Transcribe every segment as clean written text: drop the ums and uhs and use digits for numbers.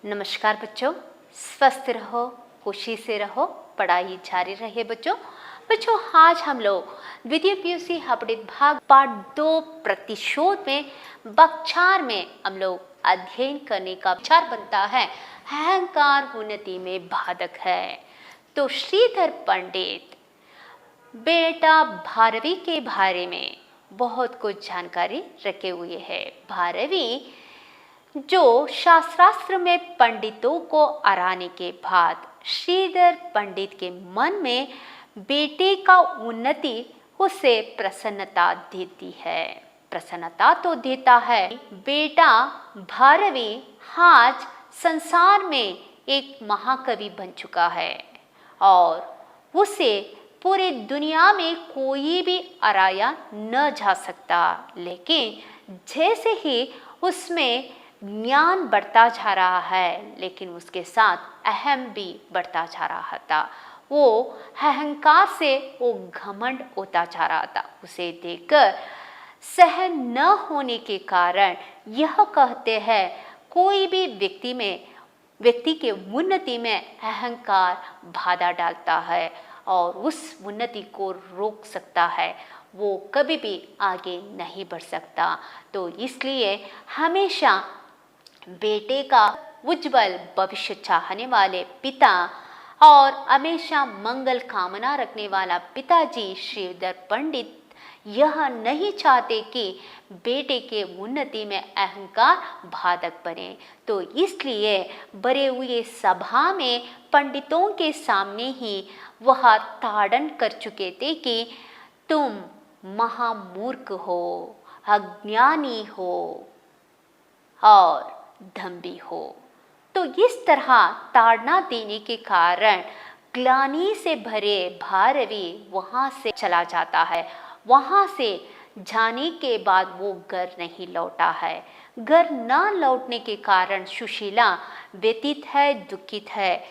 नमस्कार बच्चों, स्वस्थ रहो, खुशी से रहो, पढ़ाई जारी रहे बच्चों। आज हम लोग द्वितीय पीयूसी अपडेट भाग पार्ट 2 प्रतिशोध में बक्चार में हम लोग अध्ययन करने का विचार बनता है अहंकार उन्नति में बाधक है। तो श्रीधर पंडित बेटा भारवी के बारे में बहुत कुछ जानकारी रखे हुए है। भारवी जो शास्त्रास्त्र में पंडितों को हराने के बाद श्रीधर पंडित के मन में बेटे का उन्नति उसे प्रसन्नता देती है। प्रसन्नता तो देता है, बेटा भारवी आज संसार में एक महाकवि बन चुका है और उसे पूरी दुनिया में कोई भी हराया न जा सकता। लेकिन जैसे ही उसमें ज्ञान बढ़ता जा रहा है, लेकिन उसके साथ अहम भी बढ़ता जा रहा था। वो अहंकार से वो घमंड होता जा रहा था। उसे देखकर सहन न होने के कारण यह कहते हैं कोई भी व्यक्ति के उन्नति में अहंकार बाधा डालता है और उस उन्नति को रोक सकता है, वो कभी भी आगे नहीं बढ़ सकता। तो इसलिए हमेशा बेटे का उज्जवल भविष्य चाहने वाले पिता और हमेशा मंगल कामना रखने वाला पिताजी श्रीधर पंडित यह नहीं चाहते कि बेटे के उन्नति में अहंकार बाधक बने। तो इसलिए बड़े हुए सभा में पंडितों के सामने ही वह ताड़न कर चुके थे कि तुम महामूर्ख हो, अज्ञानी हो और दंभी हो। तो इस तरह ताड़ना देने के कारण ग्लानि से भरे भारवी वहां से चला जाता है। वहां से जाने के बाद वो घर नहीं लौटा है। घर न लौटने के कारण सुशीला व्यतीत है, दुखित है।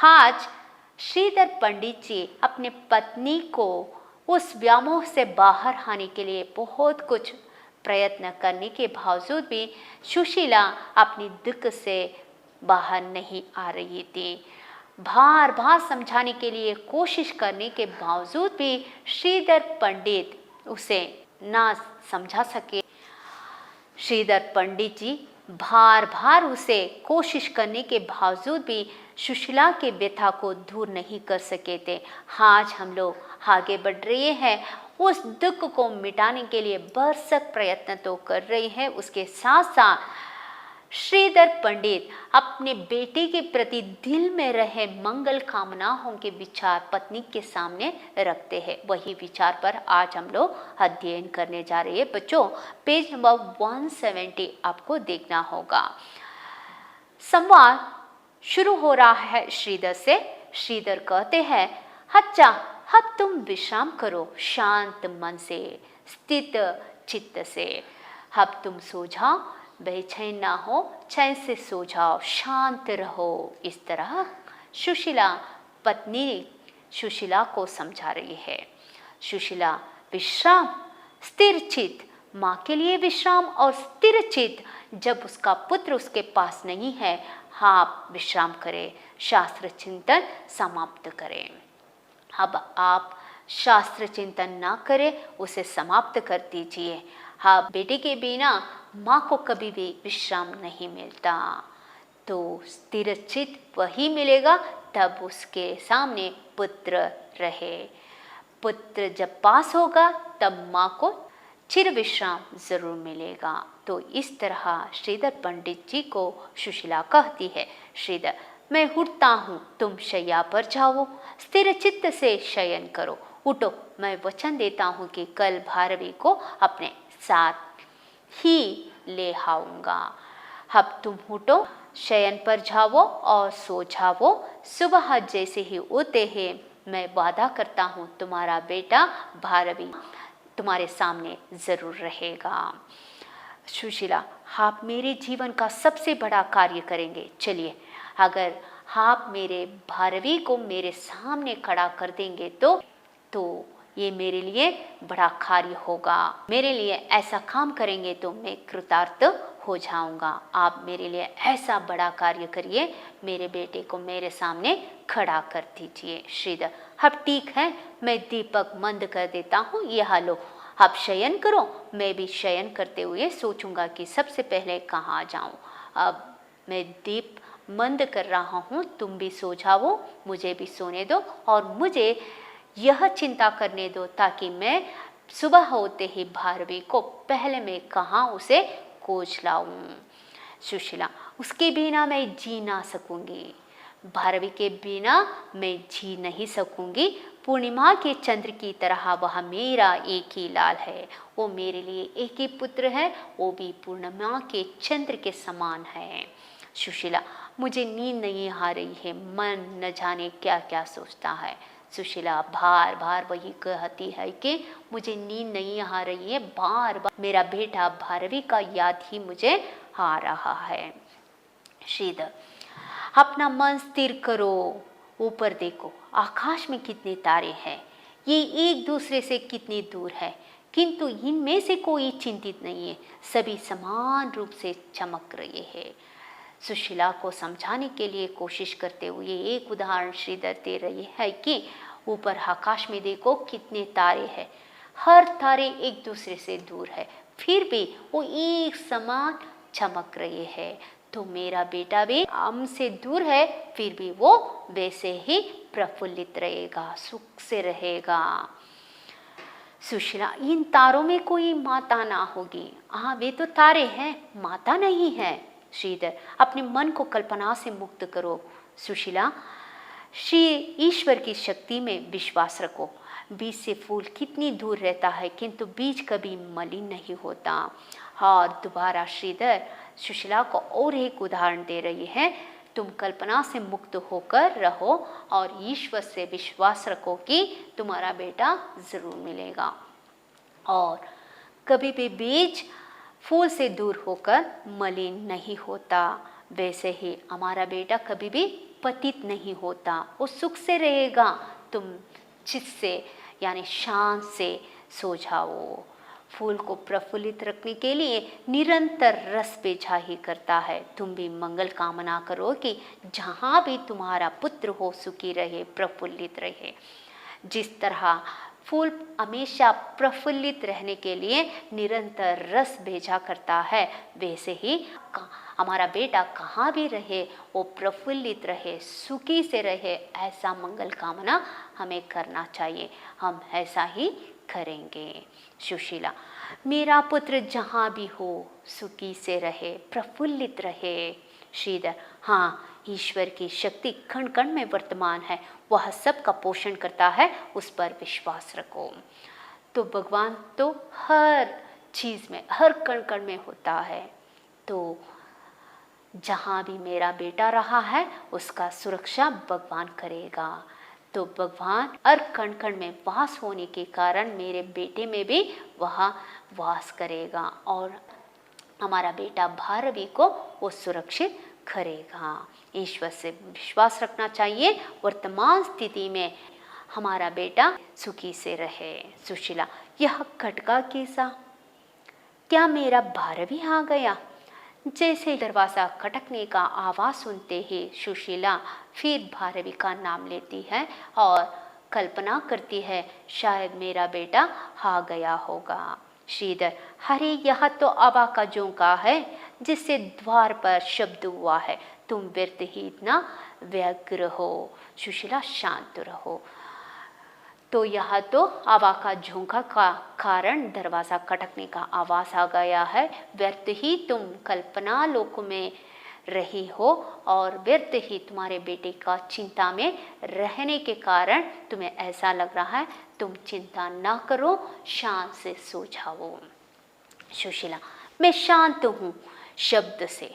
आज श्रीधर पंडित जी अपने पत्नी को उस व्यामोह से बाहर आने के लिए बहुत कुछ प्रयत्न करने के बावजूद भी सुशीला अपनी दुख से बाहर नहीं आ रही थी। बार बार समझाने के लिए कोशिश करने के बावजूद भी श्रीधर पंडित उसे ना समझा सके। श्रीधर पंडित जी बार बार उसे कोशिश करने के बावजूद भी सुशीला के व्यथा को दूर नहीं कर सके थे। आज हम लोग आगे बढ़ रहे हैं, उस दुख को मिटाने के लिए भरसक प्रयत्न तो कर रहे हैं। उसके साथ साथ श्रीधर पंडित अपने बेटे के प्रति दिल में रहे मंगल कामनाओं के विचार पत्नी के सामने रखते हैं। वही विचार पर आज हम लोग अध्ययन करने जा रहे हैं। बच्चों, पेज नंबर 170 आपको देखना होगा। संवाद शुरू हो रहा है श्रीधर से। श्रीधर कहते हैं, अच्छा अब तुम विश्राम करो, शांत मन से, स्थित चित्त से। अब तुम सो जाओ, बेचैन ना हो, चैन से सो जाओ, शांत रहो। इस तरह सुशीला पत्नी सुशीला को समझा रही है। सुशीला विश्राम, स्थिर चित्त, माँ के लिए विश्राम और स्थिर चित्त। जब उसका पुत्र उसके पास नहीं है, आप विश्राम करें, शास्त्र चिंतन समाप्त करें। अब आप शास्त्र चिंतन ना करें, उसे समाप्त कर दीजिए। हाँ, बेटे के बिना माँ को कभी भी विश्राम नहीं मिलता। तो स्थिर चित्त वही मिलेगा तब उसके सामने पुत्र रहे। पुत्र जब पास होगा तब माँ को चिर विश्राम जरूर मिलेगा। तो इस तरह श्रीधर पंडित जी को सुशीला कहती है, श्रीधर मैं उठता हूँ, तुम शैया पर जाओ, स्थिर चित्त से शयन करो। उठो, मैं वचन देता हूँ कि कल भारवी को अपने साथ ही ले आऊँगा। अब तुम उठो, शयन पर जाओ और सो जाओ। सुबह जैसे ही उठते हैं, मैं वादा करता हूँ तुम्हारा बेटा भारवी तुम्हारे सामने जरूर रहेगा। सुशीला, आप मेरे जीवन का सबसे बड़ा कार्य करेंगे। चलिए, अगर आप मेरे भारवी को मेरे सामने खड़ा कर देंगे तो ये मेरे लिए बड़ा कार्य होगा। मेरे लिए ऐसा काम करेंगे तो मैं कृतार्थ हो जाऊंगा। आप मेरे लिए ऐसा बड़ा कार्य करिए, मेरे बेटे को मेरे सामने खड़ा कर दीजिए। श्रीधर, अब ठीक है, मैं दीपक मंद कर देता हूँ, यह लो आप शयन करो। मैं भी शयन करते हुए सोचूंगा कि सबसे पहले कहाँ जाऊं। अब मैं दीप मंद कर रहा हूँ, तुम भी सो जाओ, मुझे भी सोने दो और मुझे यह चिंता करने दो ताकि मैं सुबह होते ही भारवी को पहले मैं कहाँ उसे खोज लाऊं। सुशीला, उसके बिना मैं जी ना सकूंगी। भारवी के बिना मैं जी नहीं सकूंगी। पूर्णिमा के चंद्र की तरह वह मेरा एक ही लाल है। वो मेरे लिए एक ही पुत्र है, वो भी पूर्णिमा के चंद्र के समान है। सुशीला, मुझे नींद नहीं आ रही है, मन न जाने क्या क्या सोचता है। सुशीला बार बार वही कहती है कि मुझे नींद नहीं आ रही है, बार बार मेरा बेटा भारवी का याद ही मुझे आ रहा है। श्रीधर, अपना मन स्थिर करो, ऊपर देखो, आकाश में कितने तारे हैं, ये एक दूसरे से कितनी दूर है, किंतु इनमें से कोई चिंतित नहीं है, सभी समान रूप से चमक रहे हैं। सुशीला को समझाने के लिए कोशिश करते हुए एक उदाहरण श्रीधर दे रही है कि ऊपर आकाश में देखो कितने तारे हैं, हर तारे एक दूसरे से दूर है, फिर भी वो एक समान चमक रहे हैं। तो मेरा बेटा भी हमसे दूर है, फिर भी वो वैसे ही प्रफुल्लित रहेगा, सुख से रहेगा। सुशीला, इन तारों में कोई माता ना होगी। हाँ, वे तो तारे हैं, माता नहीं है। श्रीधर, अपने मन को कल्पना से मुक्त करो। सुशीला, श्री ईश्वर की शक्ति में विश्वास रखो। बीज से फूल कितनी दूर रहता है, किंतु बीज कभी मलिन नहीं होता। और दोबारा श्रीधर सुशीला को और एक उदाहरण दे रही है। तुम कल्पना से मुक्त होकर रहो और ईश्वर से विश्वास रखो कि तुम्हारा बेटा जरूर मिलेगा। और कभी भी बीज फूल से दूर होकर मलिन नहीं होता, वैसे ही हमारा बेटा कभी भी पतित नहीं होता, वो सुख से रहेगा। तुम चित से यानी शांत से सो जाओ। फूल को प्रफुल्लित रखने के लिए निरंतर रस बेचा ही करता है। तुम भी मंगल कामना करो कि जहाँ भी तुम्हारा पुत्र हो सुखी रहे, प्रफुल्लित रहे। जिस तरह फूल हमेशा प्रफुल्लित रहने के लिए निरंतर रस भेजा करता है, वैसे ही हमारा बेटा कहाँ भी रहे वो प्रफुल्लित रहे, सुखी से रहे, ऐसा मंगल कामना हमें करना चाहिए। हम ऐसा ही करेंगे। सुशीला, मेरा पुत्र जहाँ भी हो सुखी से रहे, प्रफुल्लित रहे। श्रीधर, हाँ, ईश्वर की शक्ति कण कण में वर्तमान है, वह सबका पोषण करता है, उस पर विश्वास रखो। तो भगवान तो हर चीज़ में, हर कण कण में होता है। तो जहाँ भी मेरा बेटा रहा है उसका सुरक्षा भगवान करेगा। तो भगवान हर कण कण में वास होने के कारण मेरे बेटे में भी वह वास करेगा और हमारा बेटा भारवी को वो सुरक्षित करेगा। ईश्वर से विश्वास रखना चाहिए, वर्तमान स्थिति में हमारा बेटा सुखी से रहे। सुशीला, यह खटका कैसा, क्या मेरा भारवी आ गया? जैसे दरवाज़ा खटकने का आवाज़ सुनते ही सुशीला फिर भारवी का नाम लेती है और कल्पना करती है शायद मेरा बेटा आ गया होगा। श्रीधर, हरे यह तो आबा का झोंका है जिससे द्वार पर शब्द हुआ है, तुम व्यर्थ ही इतना व्यग्र हो। सुशीला, शांत रहो। तो यह तो आवा का झोंका का कारण दरवाज़ा खटकने का आवाज़ आ गया है। व्यर्थ ही तुम कल्पना लोक में रही हो और व्यर्थ ही तुम्हारे बेटे का चिंता में रहने के कारण तुम्हें ऐसा लग रहा है। तुम चिंता ना करो, शांत से सो जाओ। सुशीला, मैं शांत हूँ शब्द से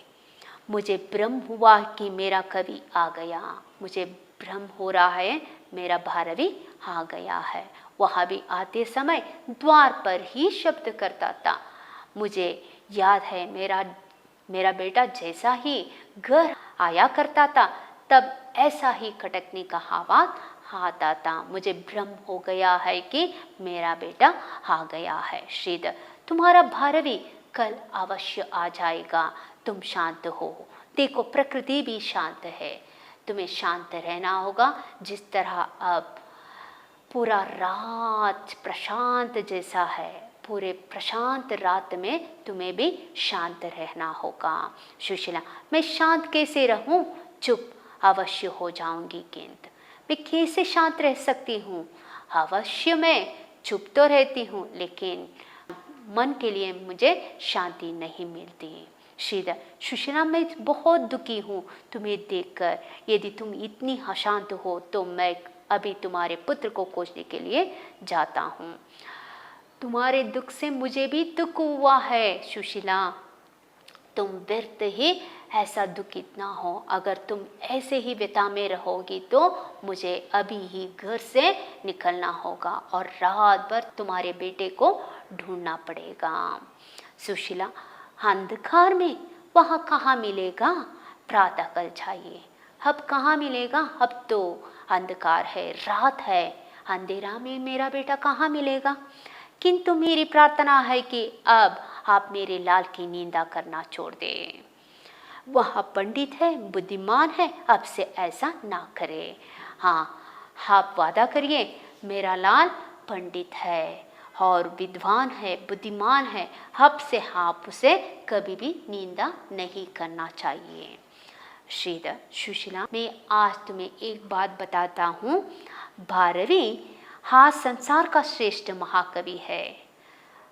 मुझे भ्रम हुआ कि मेरा कवि आ गया। मुझे भ्रम हो रहा है मेरा भारवी आ गया है। वह भी आते समय द्वार पर ही शब्द करता था। मुझे याद है मेरा बेटा जैसा ही घर आया करता था तब ऐसा ही खटकने का आवाज हाथ आता। मुझे भ्रम हो गया है कि मेरा बेटा आ गया है। श्रीधर, तुम्हारा भारवी कल अवश्य आ जाएगा। तुम शांत हो। देखो, प्रकृति भी शांत है। तुम्हें शांत रहना होगा। जिस तरह अब पूरा रात प्रशांत जैसा है, पूरे प्रशांत रात में तुम्हें भी शांत रहना होगा। सुशीला, मैं शांत कैसे रहूं? चुप अवश्य हो जाऊंगी। किंतु मैं कैसे शांत रह सकती हूँ? अवश्य मैं चुप तो रहती हूँ, लेकिन मन के लिए मुझे शांति नहीं मिलती। श्रीधर, सुशीला, मैं बहुत दुखी हूँ तुम्हें देखकर। यदि तुम इतनी अशांत हो तो मैं अभी तुम्हारे पुत्र को खोजने के लिए जाता हूँ। तुम्हारे दुख से मुझे भी दुख हुआ है सुशीला। तुम व्यर्थ ही ऐसा दुखित ना हो। अगर तुम ऐसे ही व्यथा में रहोगी तो मुझे अभी ही घर से निकलना होगा और रात भर तुम्हारे बेटे को ढूंढना पड़ेगा। सुशीला, अंधकार में वहाँ कहाँ मिलेगा? प्रातःकाल चाहिए। अब कहाँ मिलेगा? अब तो अंधकार है, रात है। अंधेरा में मेरा बेटा कहाँ मिलेगा? किंतु मेरी प्रार्थना है कि अब आप मेरे लाल की निंदा करना छोड़ दें। वह पंडित है, बुद्धिमान है, अब से ऐसा ना करे। हाँ, आप वादा करिए, मेरा लाल पंडित है और विद्वान है, बुद्धिमान है। अब से आप उसे कभी भी निंदा नहीं करना चाहिए। श्रीधर, सुशीला, मैं आज तुम्हें एक बात बताता हूँ। भारवी हाँ संसार का श्रेष्ठ महाकवि है।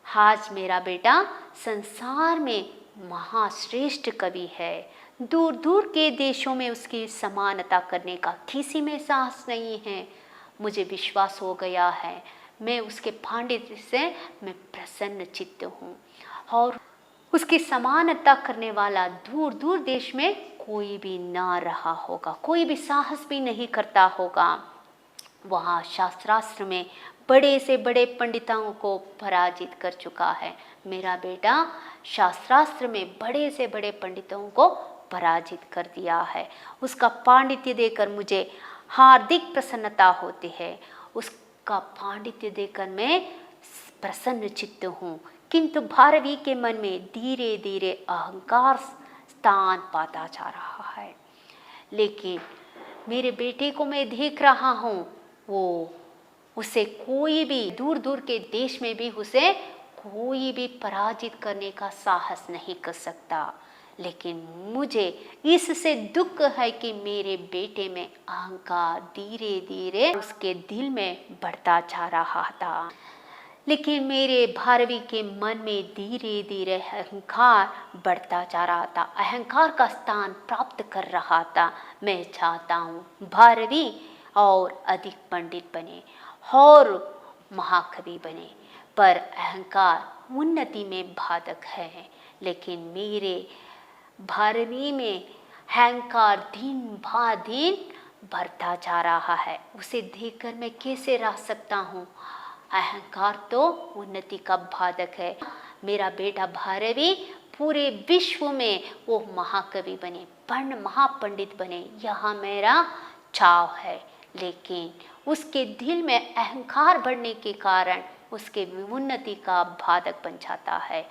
आज मेरा बेटा संसार में महाश्रेष्ठ कवि है। दूर दूर के देशों में उसकी समानता करने का किसी में साहस नहीं है। मुझे विश्वास हो गया है। मैं उसके पांडित्य से मैं प्रसन्न चित्त हूँ और उसकी समानता करने वाला दूर दूर देश में कोई भी ना रहा होगा, कोई भी साहस भी नहीं करता होगा। वहाँ शास्त्रास्त्र में बड़े से बड़े पंडितों को पराजित कर चुका है। मेरा बेटा शास्त्रास्त्र में बड़े से बड़े पंडितों को पराजित कर दिया है। उसका पांडित्य देकर मुझे हार्दिक प्रसन्नता होती है। उसका पांडित्य देकर मैं प्रसन्न चित्त हूँ। किंतु भारवी के मन में धीरे धीरे अहंकार स्थान पाता जा रहा है। लेकिन मेरे बेटे को मैं देख रहा हूँ, वो उसे कोई भी दूर दूर के देश में भी उसे कोई भी पराजित करने का साहस नहीं कर सकता। लेकिन मुझे इससे दुख है कि मेरे बेटे में अहंकार धीरे धीरे उसके दिल में बढ़ता जा रहा था। लेकिन मेरे भारवी के मन में धीरे धीरे अहंकार बढ़ता जा रहा था, अहंकार का स्थान प्राप्त कर रहा था। मैं चाहता हूँ भारवी और अधिक पंडित बने और महाकवि बने, पर अहंकार उन्नति में बाधक है। लेकिन मेरे भारवी में अहंकार दिन ब दिन बढ़ता जा रहा है। उसे देखकर मैं कैसे रह सकता हूँ? अहंकार तो उन्नति का बाधक है। मेरा बेटा भारवी पूरे विश्व में वो महाकवि बने, महापंडित बने, यह मेरा चाव है। लेकिन उसके दिल में अहंकार बढ़ने के कारण उसके उन्नति का बाधक बन जाता है,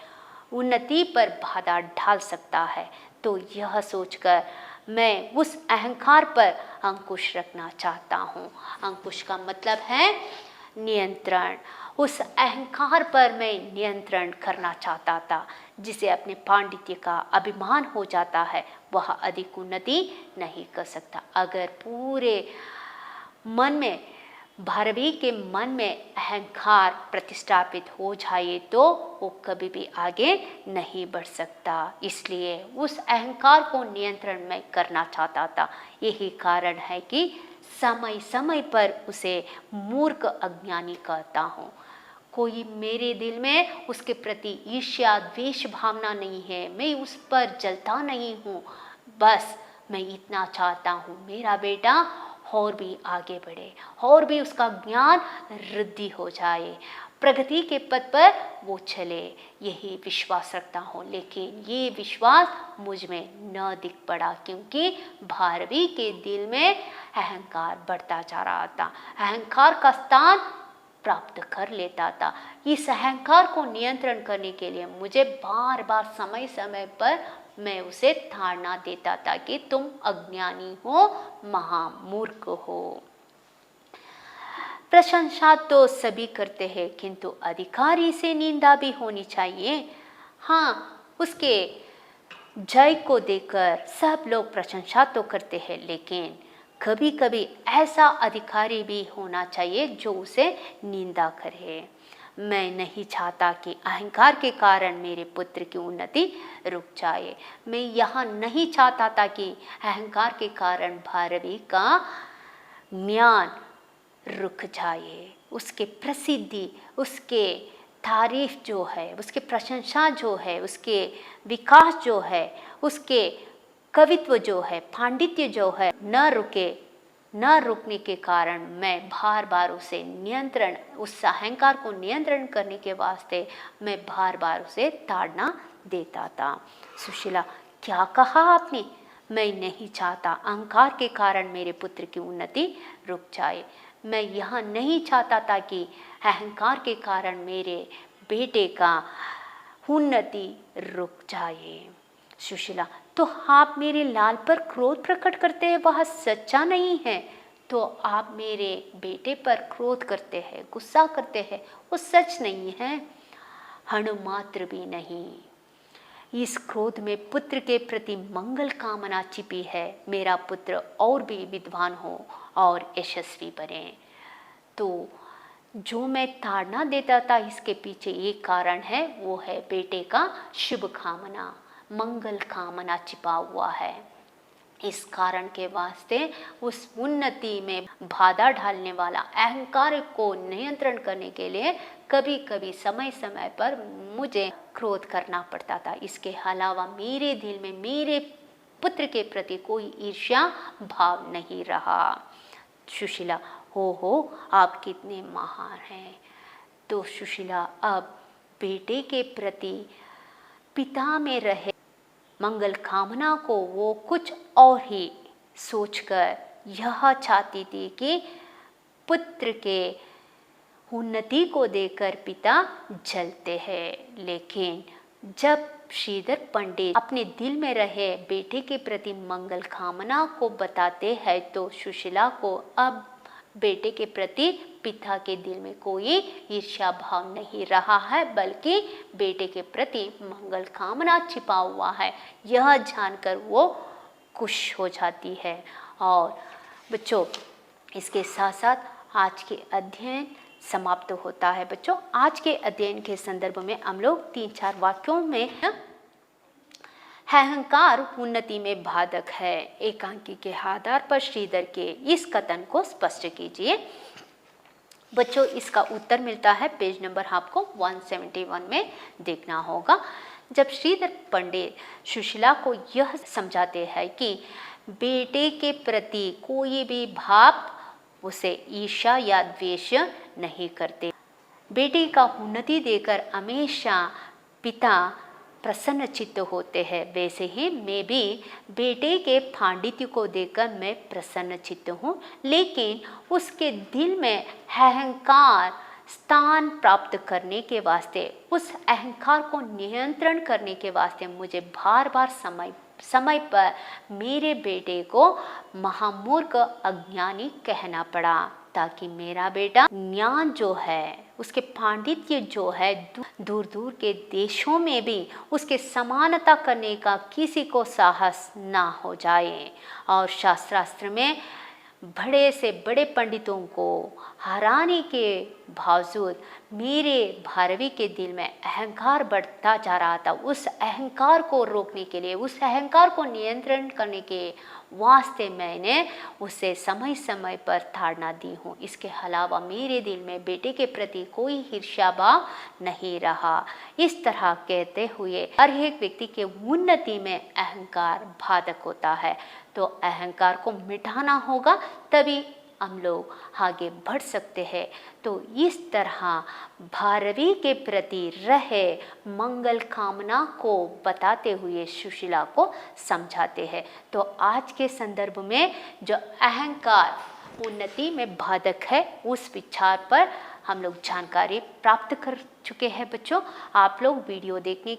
उन्नति पर बाधा डाल सकता है। तो यह सोचकर मैं उस अहंकार पर अंकुश रखना चाहता हूँ। अंकुश का मतलब है नियंत्रण। उस अहंकार पर मैं नियंत्रण करना चाहता था। जिसे अपने पांडित्य का अभिमान हो जाता है वह अधिक उन्नति नहीं कर सकता। अगर पूरे मन में, भारवी के मन में अहंकार प्रतिष्ठापित हो जाए तो वो कभी भी आगे नहीं बढ़ सकता। इसलिए उस अहंकार को नियंत्रण में करना चाहता था। यही कारण है कि समय समय पर उसे मूर्ख अज्ञानी कहता हूँ। कोई मेरे दिल में उसके प्रति ईर्ष्या द्वेष भावना नहीं है, मैं उस पर जलता नहीं हूँ। बस मैं इतना चाहता हूँ मेरा बेटा और भी आगे बढ़े और भी उसका ज्ञान वृद्धि हो जाए, प्रगति के पथ पर वो चले, यही विश्वास रखता हूँ। लेकिन ये विश्वास मुझ में न दिख पड़ा, क्योंकि भारवी के दिल में अहंकार बढ़ता जा रहा था, अहंकार का स्थान प्राप्त कर लेता था। इस अहंकार को नियंत्रण करने के लिए मुझे बार बार समय समय पर मैं उसे ताड़ना देता था कि तुम अज्ञानी हो, महामूर्ख हो। प्रशंसा तो सभी करते हैं, किंतु अधिकारी से निंदा भी होनी चाहिए। हाँ, उसके जय को देखकर सब लोग प्रशंसा तो करते हैं, लेकिन कभी कभी ऐसा अधिकारी भी होना चाहिए जो उसे निंदा करे। मैं नहीं चाहता कि अहंकार के कारण मेरे पुत्र की उन्नति रुक जाए। मैं यहाँ नहीं चाहता था कि अहंकार के कारण भारवी का ज्ञान रुक जाए, उसके प्रसिद्धि, उसके तारीफ जो है, उसके प्रशंसा जो है, उसके विकास जो है, उसके कवित्व जो है, पांडित्य जो है न रुकने के कारण मैं बार बार उसे नियंत्रण, उस अहंकार को नियंत्रण करने के वास्ते मैं बार बार उसे ताड़ना देता था। सुशीला, क्या कहा आपने? मैं नहीं चाहता अहंकार के कारण मेरे पुत्र की उन्नति रुक जाए। मैं यह नहीं चाहता था कि अहंकार के कारण मेरे बेटे का उन्नति रुक जाए। सुशीला, तो आप मेरे लाल पर क्रोध प्रकट करते हैं, वह सच्चा नहीं है। तो आप मेरे बेटे पर क्रोध करते हैं, गुस्सा करते हैं, वो सच नहीं है, हणुमात्र भी नहीं। इस क्रोध में पुत्र के प्रति मंगल कामना छिपी है। मेरा पुत्र और भी विद्वान हो और यशस्वी बने। तो जो मैं ताड़ना देता था, इसके पीछे एक कारण है, वो है बेटे का शुभ कामना, मंगल कामना छिपा हुआ है। इस कारण के वास्ते उस उन्नति में बाधा डालने वाला अहंकार को नियंत्रण करने के लिए कभी कभी समय समय पर मुझे क्रोध करना पड़ता था। इसके अलावा मेरे दिल में मेरे पुत्र के प्रति कोई ईर्ष्या भाव नहीं रहा। सुशीला, हो आप कितने महान हैं। तो सुशीला, अब बेटे के प्रति पिता में रहे मंगल कामना को वो कुछ और ही सोचकर यह चाहती थी कि पुत्र के उन्नति को देखकर पिता जलते हैं। लेकिन जब श्रीधर पंडित अपने दिल में रहे बेटे के प्रति मंगल कामना को बताते हैं, तो सुशीला को अब बेटे के प्रति पिता के दिल में कोई ईर्ष्या भाव नहीं रहा है, बल्कि बेटे के प्रति मंगल कामना छिपा हुआ है। यह जानकर वो खुश हो जाती है। और बच्चों, इसके साथ साथ आज के अध्ययन समाप्त होता है। बच्चों, आज के अध्ययन के संदर्भ में हम लोग 3-4 वाक्यों में अहंकार उन्नति में बाधक है, एकांकी के आधार पर श्रीधर के इस कथन को स्पष्ट कीजिए। बच्चों, इसका उत्तर मिलता है पेज नंबर आपको 171 में देखना होगा। जब श्रीधर पंडित सुशीला को यह समझाते हैं कि बेटे के प्रति कोई भी भाव उसे ईर्ष्या या द्वेष नहीं करते, बेटे का उन्नति देकर हमेशा पिता प्रसन्न चित्त होते हैं, वैसे ही मैं भी बेटे के पांडित्य को देखकर मैं प्रसन्न चित्त हूँ। लेकिन उसके दिल में अहंकार स्थान प्राप्त करने के वास्ते, उस अहंकार को नियंत्रण करने के वास्ते मुझे बार बार समय पर मेरे बेटे को महामूर्ख अज्ञानी कहना पड़ा, ताकि मेरा बेटा ज्ञान जो है, उसके पांडित्य जो है, दूर दूर के देशों में भी उसके समानता करने का किसी को साहस ना हो जाए। और शास्त्रास्त्र में बड़े से बड़े पंडितों को हराने के बावजूद मेरे भारवी के दिल में अहंकार बढ़ता जा रहा था। उस अहंकार को रोकने के लिए, उस अहंकार को नियंत्रण करने के वास्ते मैंने उसे समय समय पर ताड़ना दी हूँ। इसके अलावा मेरे दिल में बेटे के प्रति कोई ईर्ष्या भाव नहीं रहा। इस तरह कहते हुए हर एक व्यक्ति के उन्नति में अहंकार बाधक होता है, तो अहंकार को मिटाना होगा, तभी हम लोग आगे बढ़ सकते हैं। तो इस तरह भारवी के प्रति रहे मंगल कामना को बताते हुए सुशीला को समझाते हैं। तो आज के संदर्भ में जो अहंकार उन्नति में बाधक है, उस विचार पर हम लोग जानकारी प्राप्त कर चुके हैं बच्चों। आप लोग वीडियो देखने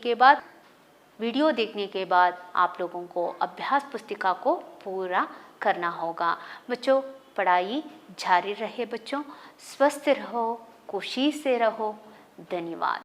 के बाद आप लोगों को अभ्यास पुस्तिका को पूरा करना होगा। बच्चों, पढ़ाई जारी रहे बच्चों, स्वस्थ रहो, खुशी से रहो। धन्यवाद।